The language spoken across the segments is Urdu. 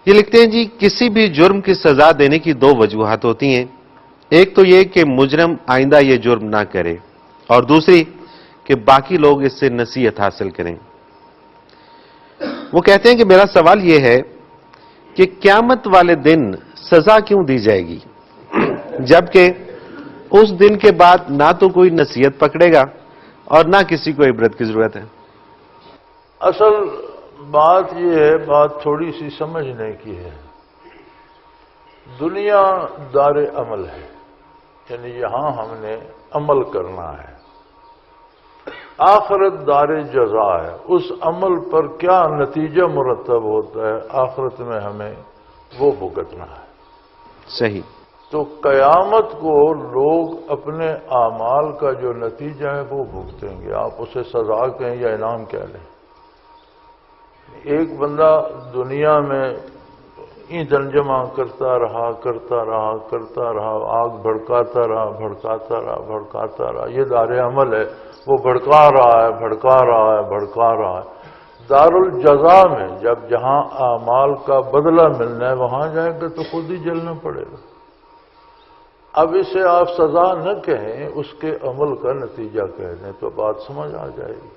یہ لکھتے ہیں جی، کسی بھی جرم کی سزا دینے کی دو وجوہات ہوتی ہیں. ایک تو یہ کہ مجرم آئندہ یہ جرم نہ کرے، اور دوسری کہ باقی لوگ اس سے نصیحت حاصل کریں. وہ کہتے ہیں کہ میرا سوال یہ ہے کہ قیامت والے دن سزا کیوں دی جائے گی، جبکہ اس دن کے بعد نہ تو کوئی نصیحت پکڑے گا اور نہ کسی کو عبرت کی ضرورت ہے. اصل بات یہ ہے، بات تھوڑی سی سمجھنے کی ہے. دنیا دار عمل ہے، یعنی یہاں ہم نے عمل کرنا ہے. آخرت دار جزا ہے، اس عمل پر کیا نتیجہ مرتب ہوتا ہے آخرت میں ہمیں وہ بھگتنا ہے. صحیح. تو قیامت کو لوگ اپنے اعمال کا جو نتیجہ ہے وہ بھگتیں گے. آپ اسے سزا کہیں یا انعام کہہ لیں. ایک بندہ دنیا میں ایندھن جمع کرتا رہا کرتا رہا کرتا رہا، آگ بھڑکاتا رہا بھڑکاتا رہا بھڑکاتا رہا، یہ دار عمل ہے. وہ بھڑکا رہا ہے بھڑکا رہا ہے بھڑکا رہا ہے. دار الجزا میں جب جہاں اعمال کا بدلہ ملنا ہے وہاں جائیں گے تو خود ہی جلنا پڑے گا. اب اسے آپ سزا نہ کہیں، اس کے عمل کا نتیجہ کہہ دیں تو بات سمجھ آ جائے گی.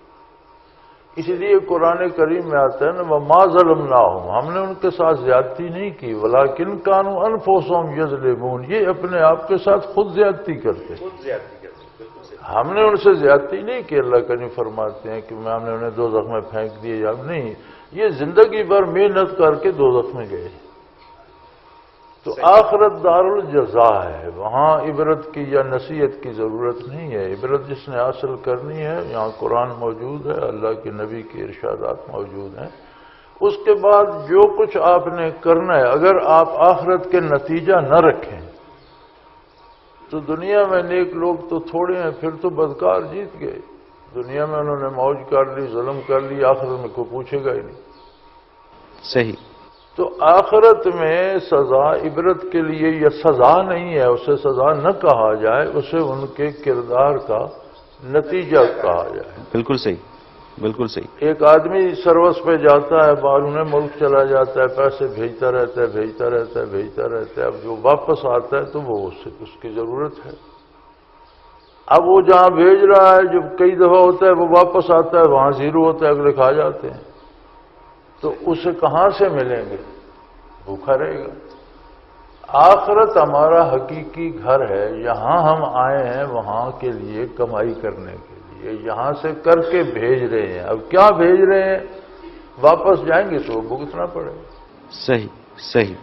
اس لیے قرآن کریم میں آتا ہے نا، وَمَا ظَلَمْنَاهُمْ، ہم نے ان کے ساتھ زیادتی نہیں کی، وَلَٰكِنْ كَانُوا أَنفُسَهُمْ يَظْلِمُونَ، یہ اپنے آپ کے ساتھ خود زیادتی کرتے. ہم نے ان سے زیادتی نہیں کی. اللہ کریم فرماتے ہیں کہ ہم نے انہیں دوزخ میں پھینک دیے یا نہیں، یہ زندگی بھر محنت کر کے دوزخ میں گئے. تو آخرت دار الجزا ہے، وہاں عبرت کی یا نصیحت کی ضرورت نہیں ہے. عبرت جس نے حاصل کرنی ہے، یہاں قرآن موجود ہے، اللہ کے نبی کے ارشادات موجود ہیں. اس کے بعد جو کچھ آپ نے کرنا ہے، اگر آپ آخرت کے نتیجہ نہ رکھیں تو دنیا میں نیک لوگ تو تھوڑے ہیں، پھر تو بدکار جیت گئے. دنیا میں انہوں نے موج کر لی، ظلم کر لی، آخرت میں کوئی پوچھے گا ہی نہیں. صحیح. تو آخرت میں سزا عبرت کے لیے یہ سزا نہیں ہے، اسے سزا نہ کہا جائے، اسے ان کے کردار کا نتیجہ کہا جائے. بالکل صحیح، بالکل صحیح. ایک آدمی سروس پہ جاتا ہے، باہر ملک چلا جاتا ہے، پیسے بھیجتا رہتا ہے بھیجتا رہتا ہے بھیجتا رہتا ہے. اب جو واپس آتا ہے تو وہ اس کی ضرورت ہے. اب وہ جہاں بھیج رہا ہے، جب کئی دفعہ ہوتا ہے وہ واپس آتا ہے وہاں زیرو ہوتا ہے، اگلے کھا جاتے ہیں. تو اسے کہاں سے ملیں گے؟ بھوکا رہے گا. آخرت ہمارا حقیقی گھر ہے، یہاں ہم آئے ہیں وہاں کے لیے کمائی کرنے کے لیے، یہاں سے کر کے بھیج رہے ہیں. اب کیا بھیج رہے ہیں؟ واپس جائیں گے تو بھگتنا پڑے گا. صحیح صحیح.